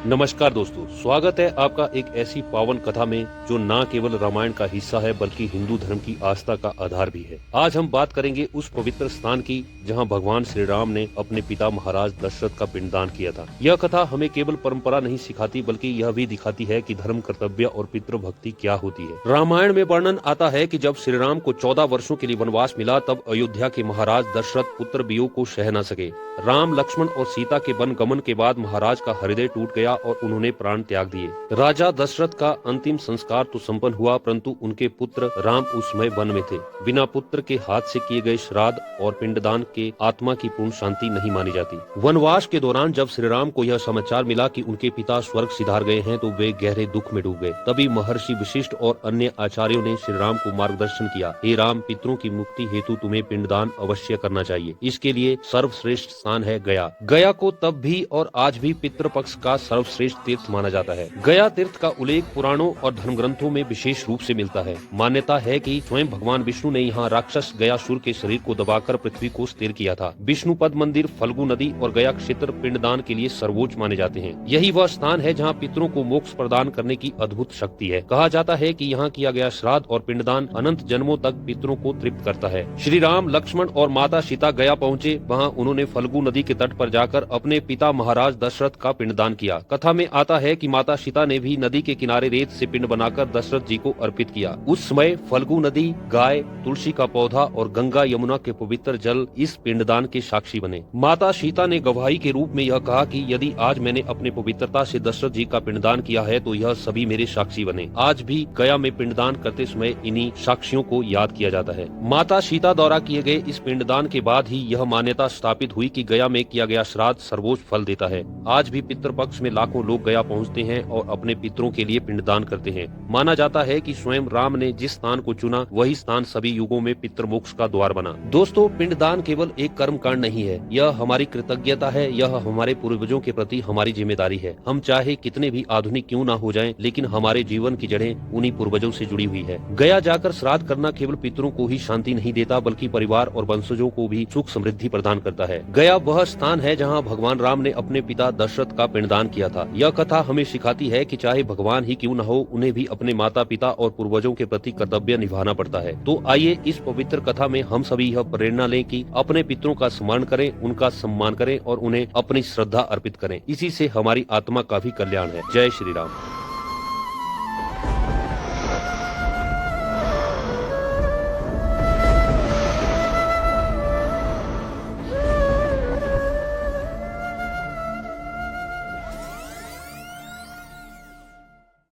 नमस्कार दोस्तों, स्वागत है आपका एक ऐसी पावन कथा में जो न केवल रामायण का हिस्सा है बल्कि हिंदू धर्म की आस्था का आधार भी है। आज हम बात करेंगे उस पवित्र स्थान की जहां भगवान श्री राम ने अपने पिता महाराज दशरथ का पिंडदान किया था। यह कथा हमें केवल परंपरा नहीं सिखाती बल्कि यह भी दिखाती है कि धर्म, कर्तव्य और पितृभक्ति क्या होती है। रामायण में वर्णन आता है कि जब श्री राम को 14 वर्षों के लिए वनवास मिला तब अयोध्या के महाराज दशरथ पुत्र वियोग को सह न सके। राम, लक्ष्मण और सीता के वन गमन के बाद महाराज का हृदय टूट गया और उन्होंने प्राण त्याग दिए। राजा दशरथ का अंतिम संस्कार तो संपन्न हुआ परंतु उनके पुत्र राम उस समय वन में थे। बिना पुत्र के हाथ से किए गए श्राद्ध और पिंडदान के आत्मा की पूर्ण शांति नहीं मानी जाती। वनवास के दौरान जब श्री राम को यह समाचार मिला कि उनके पिता स्वर्ग सिधार गए हैं तो वे गहरे दुख में डूब गए। तभी महर्षि वशिष्ठ और अन्य आचार्यों ने श्री राम को मार्गदर्शन किया। हे राम, पितरों की मुक्ति हेतु तुम्हें पिंडदान अवश्य करना चाहिए। इसके लिए सर्वश्रेष्ठ स्थान है गया। गया को तब भी और आज भी पितृपक्ष का सर्वश्रेष्ठ तीर्थ माना जाता है। गया तीर्थ का उल्लेख पुराणों और धर्म ग्रंथों में विशेष रूप से मिलता है। मान्यता है कि स्वयं भगवान विष्णु ने यहाँ राक्षस गयासुर के शरीर को दबाकर पृथ्वी को स्थिर किया था। विष्णु पद मंदिर, फल्गु नदी और गया क्षेत्र पिंडदान के लिए सर्वोच्च माने जाते हैं। यही वह स्थान है जहाँ पितरों को मोक्ष प्रदान करने की अद्भुत शक्ति है। कहा जाता है कि यहाँ किया गया श्राद्ध और पिंडदान अनंत जन्मों तक पितरों को तृप्त करता है। श्री राम, लक्ष्मण और माता सीता गया पहुँचे। वहाँ उन्होंने फल्गु नदी के तट पर जाकर अपने पिता महाराज दशरथ का पिंडदान किया। कथा में आता है कि माता सीता ने भी नदी के किनारे रेत से पिंड बनाकर दशरथ जी को अर्पित किया। उस समय फल्गु नदी, गाय, तुलसी का पौधा और गंगा यमुना के पवित्र जल इस पिंडदान के साक्षी बने। माता सीता ने गवाही के रूप में यह कहा कि यदि आज मैंने अपने पवित्रता से दशरथ जी का पिंडदान किया है तो यह सभी मेरे साक्षी बने। आज भी गया में पिंडदान करते समय इन्हीं साक्षियों को याद किया जाता है। माता सीता द्वारा किए गए इस पिंडदान के बाद ही यह मान्यता स्थापित हुई कि गया में किया गया श्राद्ध सर्वोच्च फल देता है। आज भी पितृपक्ष में लाखों लोग गया पहुंचते हैं और अपने पितरों के लिए पिंडदान करते हैं। माना जाता है कि स्वयं राम ने जिस स्थान को चुना वही स्थान सभी युगों में पितृमोक्ष का द्वार बना। दोस्तों, पिंडदान केवल एक कर्म कांड नहीं है, यह हमारी कृतज्ञता है, यह हमारे पूर्वजों के प्रति हमारी जिम्मेदारी है। हम चाहे कितने भी आधुनिक क्यों न हो जाएं, लेकिन हमारे जीवन की जड़ें उन्हीं पूर्वजों से जुड़ी हुई है। गया जाकर श्राद्ध करना केवल पितरों को ही शांति नहीं देता बल्कि परिवार और वंशजों को भी सुख समृद्धि प्रदान करता है। गया वह स्थान है जहाँ भगवान राम ने अपने पिता दशरथ का पिंडदान किया था। यह कथा हमें सिखाती है कि चाहे भगवान ही क्यों न हो, उन्हें भी अपने माता पिता और पूर्वजों के प्रति कर्तव्य निभाना पड़ता है। तो आइए इस पवित्र कथा में हम सभी यह प्रेरणा लें कि अपने पितरों का स्मरण करें, उनका सम्मान करें और उन्हें अपनी श्रद्धा अर्पित करें। इसी से हमारी आत्मा का भी कल्याण है। जय श्री राम।